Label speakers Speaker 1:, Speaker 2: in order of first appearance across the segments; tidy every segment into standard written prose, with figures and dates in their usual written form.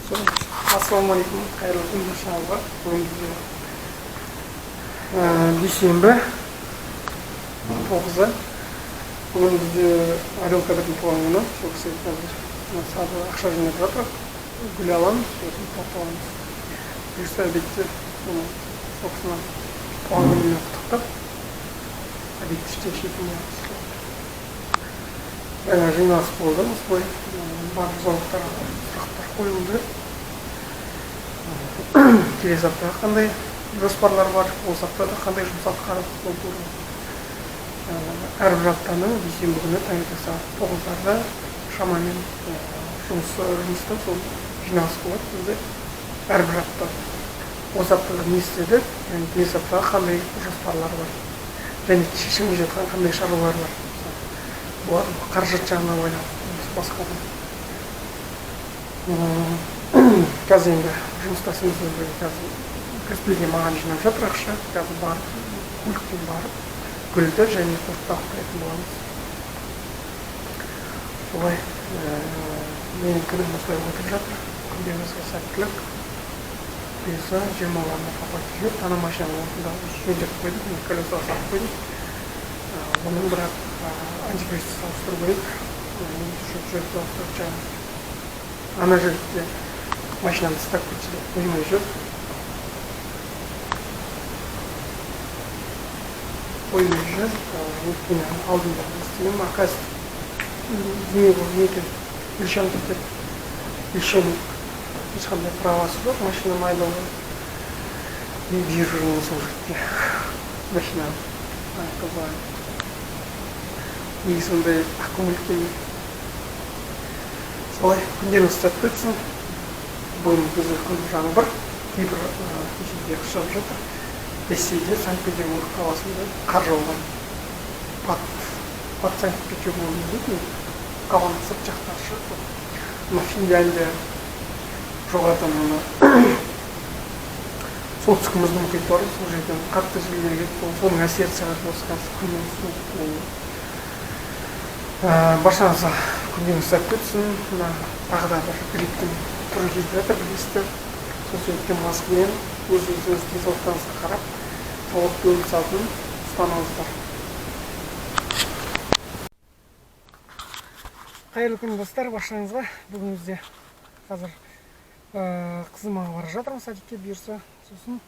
Speaker 1: Assalamualaikum, қайырлы күн баршаңызға. Бүгін бізде дүйсенбі 9-ы. Бүгін бізде Аленкадың туған күні. Сол кісі қазір сады ақша жинап жатыр. Гүл аламыз, сосын тарталамыз. Бұйырса әдетте сол кісіні туған күнімен құттықтап, әдетте шешетін боламыз. Жаңа жиналыс болды, осылай барлық сұрақтар қойылды. Келесі аптаға қандай жоспарлар бар, осы аптада қандай жұмыс атқарып сол туралы әрбір аптаның дүйсенбі күні таңертең сағат 9-да шамамен жұмыстан сол жиналыс болады бізде әрбір апта. Осы аптада не істедік, келесі аптаға қандай жоспарлар бар және шешімге жатқан қандай шаруалар бар. Бұлар қаражат жағына байланысты басқа да. Қазір енді жұмыстасымыз қазір кіріспеге маған жинап жатыр ақша. Қазір барып, көлікпен барып, гүлді және торт алып боламыз. Солай менің күнім осылай өтіп жатыр. Күндеріңізге сәттілік. Бұйырса жиырмаларына папа жүріп, ана машинаның орнында жөндеп қойдық, колесо салып қойдық. Оның бірақ антикризис ауыстыру керек. Жүріп ауыстырып жағын. Ана жерде машинаны тастап кетсе деп қоймай жүр. Өйткені алдында істеген оказывается не екен ильшанов деп ильшаның ешқандай правасы жоқ машинаны айдауға. Мен беріп жүрмін сол жерде машинаны қызға неге сондай ақым үлкен. Солай күндеріңіз сәтті өтсін. Бүгін бізде күн жаңбыр, кейбір кешеде шығып жатыр. Ресейде Санкт-Петербург қаласында қар жауған. Пат Санкт-Петербург дейді, қаланың сырт жақтары шығып. Финляндия жоғарыдан солтүстік мұзды мұхит бар, сол жерден қатты желдер кетті. Соның әсері шығар осы қазір күннің суық болуы. Баршаңызға күндеріңіз сәтті өтсін. Тағы да бір грипптің түрі келіп жатыр, білесіздер. Сол себептен маскамен өзіңіз денсаулықтарыңызға қарап, сауатты өмір салтын ұстаныңыздар. Қайырлы күн достар, баршаңызға. Бүгін бізде қазір қызыма бара жатырмын садикке бұйырса. Сосын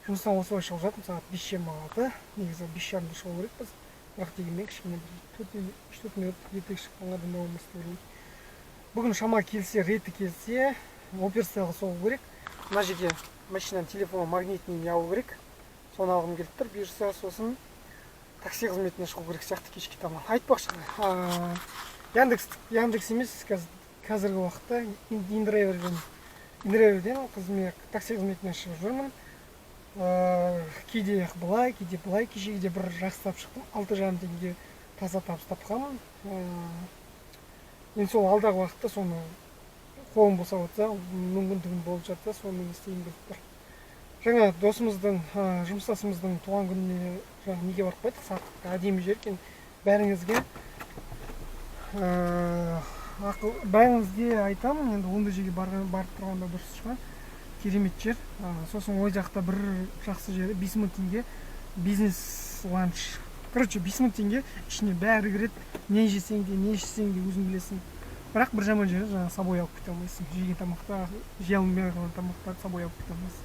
Speaker 1: жұмыстан осылай шығып жатырмын, сағат 5:26. Негізі 5:30-да шығу керекпіз. Бірақ дегенмен кішкене 3-4 минут ертерек шыққанға да болмас деп ойлаймын. Бүгін шама келсе, реті келсе, операцияға соғу керек. Мына жерге машинаның телефоны магнитный алу керек. Соны алғым келіп тұр. Бұйырса сосын такси қызметіне шығу керек сияқты кешке таман. Айтпақшы, Яндекс емес қазіргі уақытта индрайверден такси қызметіне шығып жүрмін. Кейде былай, кейде былай, кешегіде бір жақсылап шықтым. 6,5 теңге таза табыс тапқанмын. Мен сол алдағы уақытта соны қолым болса отса, мүмкіндігім болып жатса, соны істейін деп тұр. Жаңа досымыздың, жұмыстасымыздың туған күніне неге барып қойдық, саттық әдемі жер екен. Бәріңізге айтамын, енді ондай жерге барып тұрғанда дұрыс шығар. Керемет жер. Сосын ой жақта бір жақсы жері 5 мың теңге бизнес ланч. Короче, 5 мың теңге ішіне бәрі кіреді. Не жесең де, не ішсең де өзің білесің. Бірақ бір жаман жері жаңа собой алып кете алмайсың. Жеген тамақта, жей алмай қалған тамақтарды собой алып кете алмайсың.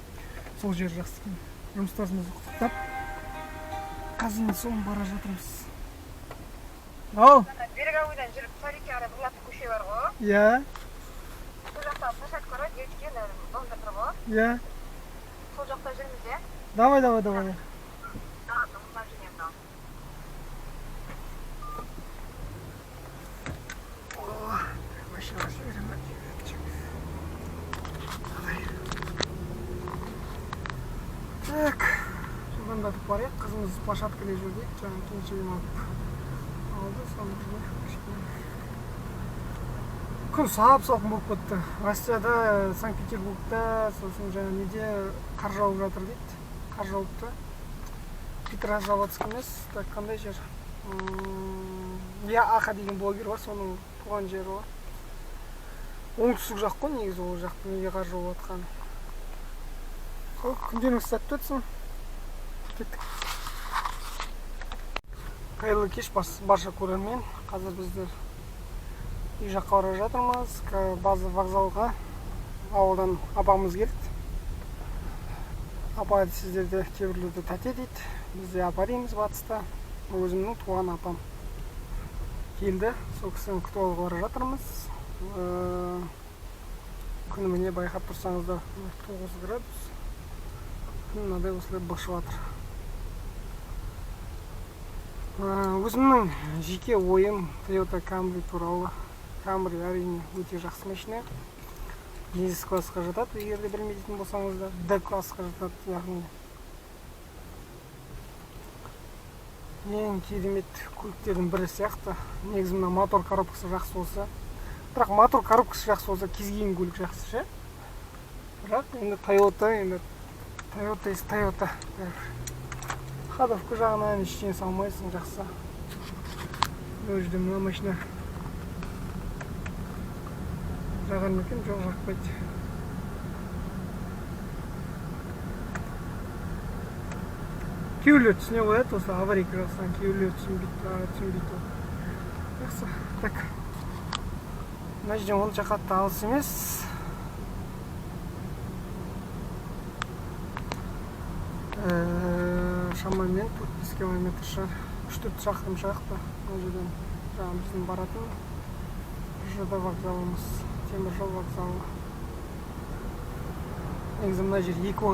Speaker 1: Сол жер жақсы екен. Жұмыстарымызды құттықтап, қазір соны бара жатырмыз. Ал.
Speaker 2: Береговойдан жүріп Сарикке қарай бұрылатын көше бар ғой.
Speaker 1: Иә.
Speaker 2: Сол жақта площадка бар, девочки, домдар тұр ғой.
Speaker 1: Иә.
Speaker 2: Сол жақта жүрміз, иә?
Speaker 1: Давай.
Speaker 2: Мына жүрміз,
Speaker 1: Машина жіберемін. Так. Жылдамдатып барайық. Қызымыз площадкада жүрді. Жаңа кеншегін алып алды. Соны күн салқын болып кетті. Россияда, Санкт-Петербургта, сосын жаңа неде қар жауып жатыр дейді. Қар жауыпты. Петрозаводск емес, қандай жер? Я Аха деген блогер бар, соның туған жері бар. оңтүстік жақ қой негізі, ол жақтың неге қар жауып жатқаны. Сол, күндеріңіз сәтті өтсін. Кеттік. Қайырлы кеш барша көрермен. Қазір біздер үй жаққа бара жатырмыз. Базы вокзалға ауылдан апамыз келді. Апа сіздерде кейбіреулерде тәте дейді. Бізде апа дейміз батыста. Өзімнің туған апам келді. Сол кісіні күтіп алуға бара жатырмыз. Күні міне байқап тұрсаңыздар 9 градус. Күн мынадай осылай бықшып жатыр. Өзімнің жеке ойым Toyota Camry туралы. Camry әрине өте жақсы машина. Бизнес классқа жатады, егер де білмейтін болсаңыздар. D классқа жатады, яғни ең керемет көліктердің бірі сияқты. Негізі мына мотор коробкасы жақсы болса, бірақ мотор коробкасы жақсы болса, кез келген көлік жақсы ше. Бірақ енді Toyota. Ходовка жағынан ештеңе салмайсың, жақсы. Ол жерде мына машина жағар ма екен? Жоқ, жақпайды. Кейбіреулер түсіне қояды, осы аварийка жасаған кейбіреулер түсінбейді. Жақсы. Так. Мына жерден ол жаққа алыс емес. Шамамен 4-5 километр шығар. 3-4 шақырым шақты. Ол жерден жаңа біздің баратын ЖД вокзалымыз, темір жол вокзалы. Негізі мына жер екі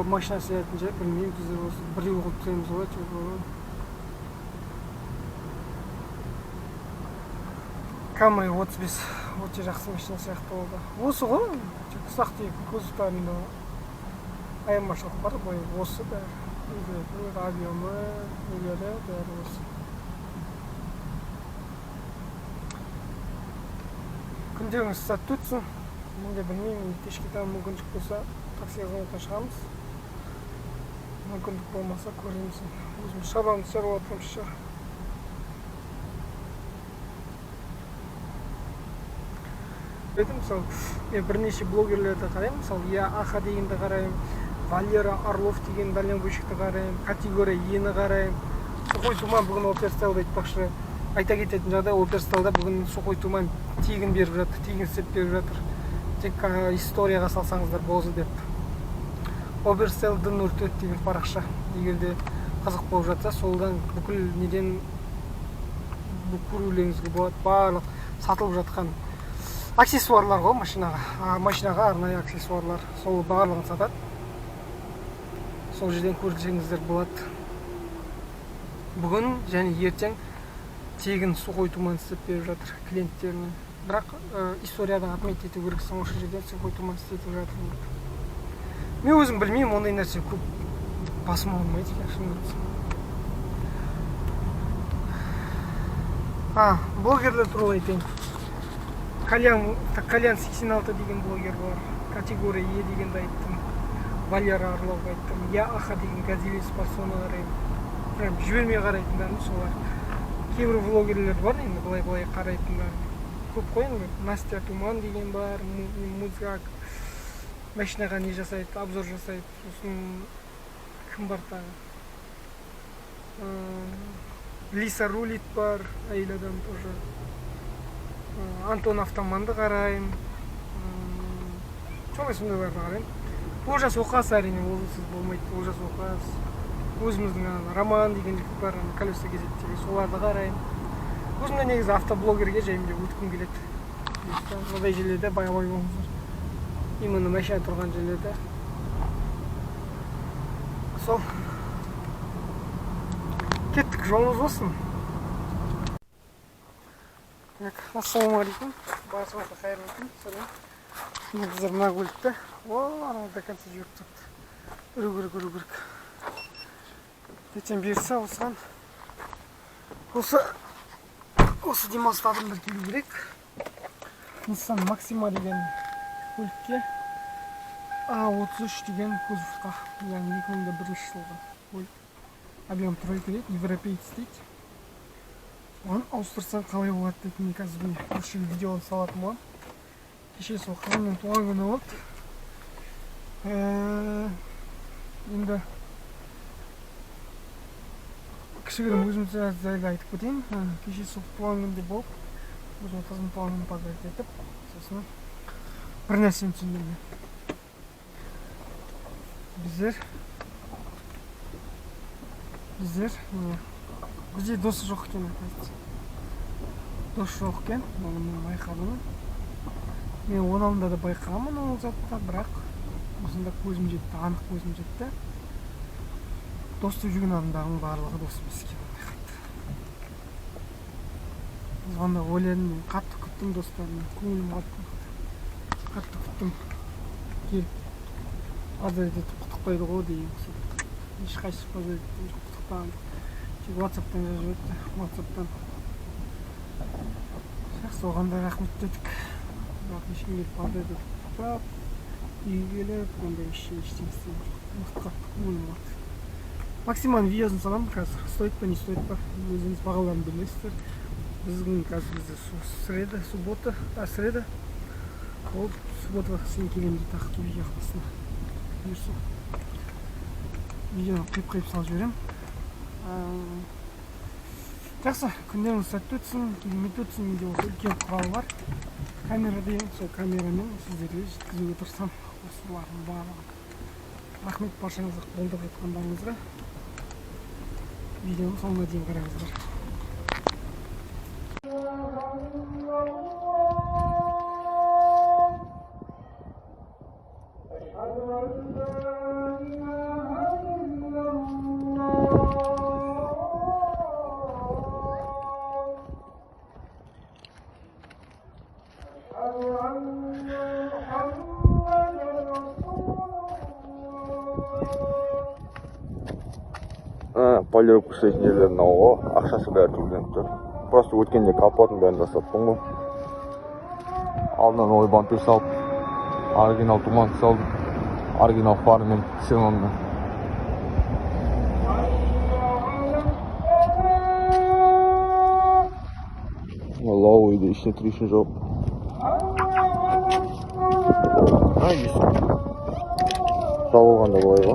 Speaker 1: машина сыятын жер, білмеймін, біздер осы біреу қылып түсеміз ғой. Камри 35 өте жақсы машина сияқты болды. Осы ғой, ұсақ тек көзіптарында айырмашылық бар, ғой осы бәрі. Объемы, нелері, бәрі осы. Күндеріңіз сәтті өтсін. Мен де білмеймін, кешке мүмкіндік болса, такси қызметіне шығамыз. Мүмкіндік болмаса көреміз. Өзім шабамды шаруа атырмыз шығар. Мысалы, мен бірнеше блогерлерді қараймын. Мысалы, Аха дегенді қараймын, Валера Орлов деген дальнобойщикті қараймын, категория Ені қараймын. Сухой туман бүгін оперстайлда айтпақшы. Айта кететін жағдай, оперстайлда бүгін сухой туман тегін беріп жатыр, тегін істеп беріп жатыр. Тек историяға салсаңыздар болсы деп. Оперстайлдың өрт өт деген парақша. Егерде қызық болып жатса, солдан бүкіл неден көрулеріңізге болады. Барлық сатылып жатқан аксессуарлар ғой машинаға арнайы аксессуарлар. Сол барлығын сатады. Сол жерден көрсеңіздер болады. Бүгін және ертең тегін сухой туман істеп беріп жатыр клиенттеріне. Бірақ историядан отметить ету керексің, осы жерден сухой туман істетіп жатыр. Мен өзім білмеймін, ондай нәрсе көп басым алмайды. Блогерлер туралы айтайын. Кальян 86 деген блогер бар. Категория Е дегенді айттым. Валера Орловға айттым. Аха деген газелес бар, соны қараймын. Прям жібермей қарайтындарым солар. Кейбір блогерлер бар, енді былай қарайтындар. Көп қой, Настя Туман деген бар, музгак. Машинаға не жасайды, обзор жасайды. Сосын кім бар тағы? Лиса Рулит бар, әйел адам тоже. Антон Автоманды қараймын. Солай сондайларды қараймын. Олжас Оқас әрине, олсыз болмайды. Олжас Оқас. Өзіміздің Роман деген жігіт бар, колеса кезеттегі, соларды қараймын. Өзімде негізі автоблогерге жайымда өткім келеді. Мынадай жерлерде бай-бай болыңыздар. Именно машина тұрған жерлерде. Сол. Кеттік, жолымыз болсын. Ассалаумағалейкум. Баршаңызға қайырлы күн. Сәлем. Негіздер мына көлікті. Ана до конца жүріп тұрды. Үрі көрік. Ертең берсе осыған. Осы демалыс адамдар келу керек. Nissan Maxima деген көлікке A33 деген кузовқа, яғни 2001 жылғы көлік. Объем тройка дейді, европеец дейді. Оған ауыстырсаң қалай болады дейтін қазір көрші видеоны салатын боламын. Кеше сол қызымның туған күні болды. Енді кішігірім өзім жайлы айтып кетейін. Кеше сол туған күнде болып, өзім қызым туған күнін поздравить етіп, сосын бір нәрсені түсіндім мен. Бізде досы жоқ екен, оказывается. Дос жоқ екен, оны мен байқадым. Мен 10 алдында да байқағанмын ол затты, бірақ осында көзім жетті, анық көзім жетті. Дос деп жүрген адамдардың барлығы дос емес екен. Сонда ойладым, мен қатты күттім достарымнан, көңілім қатты күттім. Келіп, поздравить етіп құттықтайды ғой деген ұқсап. Ешқайсысы поздравить еткен жоқ, құттықтаған. Тек WhatsApp-тан жазып өтті, WhatsApp-тан. Жақсы, оған да рахмет дедік. Бірақ ешкім келіп поздравить етіп құттықтап, үйге келіп, ондай ештеңе істеген жоқ. Мықты қатты көңілім қатты. Максималный видеосын саламын қазір, стоит па, не стоит па, өзіңіз бағаларын білесіздер. Біздің қазір бізде среда. Ол суббота сен келемін дейді Ақтөбеге қаласына. Бұйырса. Видеоны қиып салып жіберем. Жақсы, күндеріңіз сәтті өтсін, керемет өтсін. Менде осы үлкен құрал бар. Камера деген, сол камерамен сіздерге жеткізуге тырысамын. Осылардың барлығы. Рахмет баршаңызға қолдап жатқандарыңызға. Видеоны соңына дейін қараңыздар.
Speaker 3: Полировка істейтін жерлерін алуға ақшасы бәрі төленіп тұр. Просто өткенде капотын бәрін жасаттым ғой. Алдынан ой бампер салып, оригинал туман салдым, оригинал фармен сыйланды. Лауыйды ішіне тришін жоқ. Жабылғанда былай ба.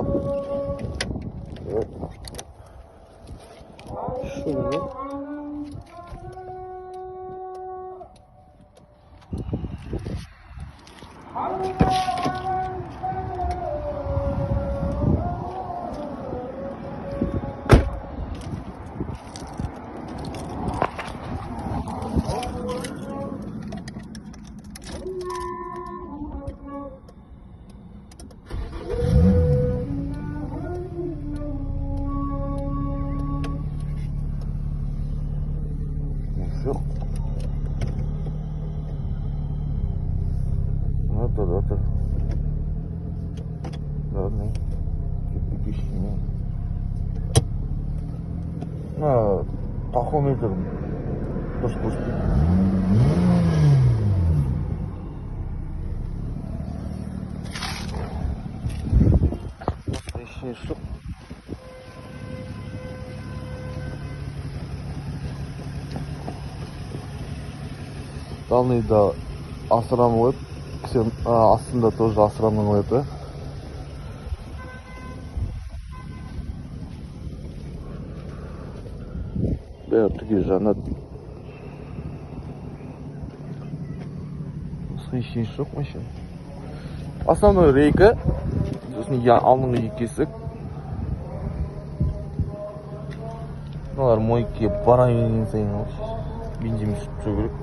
Speaker 3: Şöyle. Yok. Это. Ладно. Кипятичный. Тахометр. Тоже пустит. Еще что? Данныйда асырам веб, астында тоже асырамның вебі. Бәртіге жанат. Ешкім жоқ машин. Основной рейка, сосын алдыңғы екі есік. Мыналар мойке барайын сайын бензин түсіп түсу керек.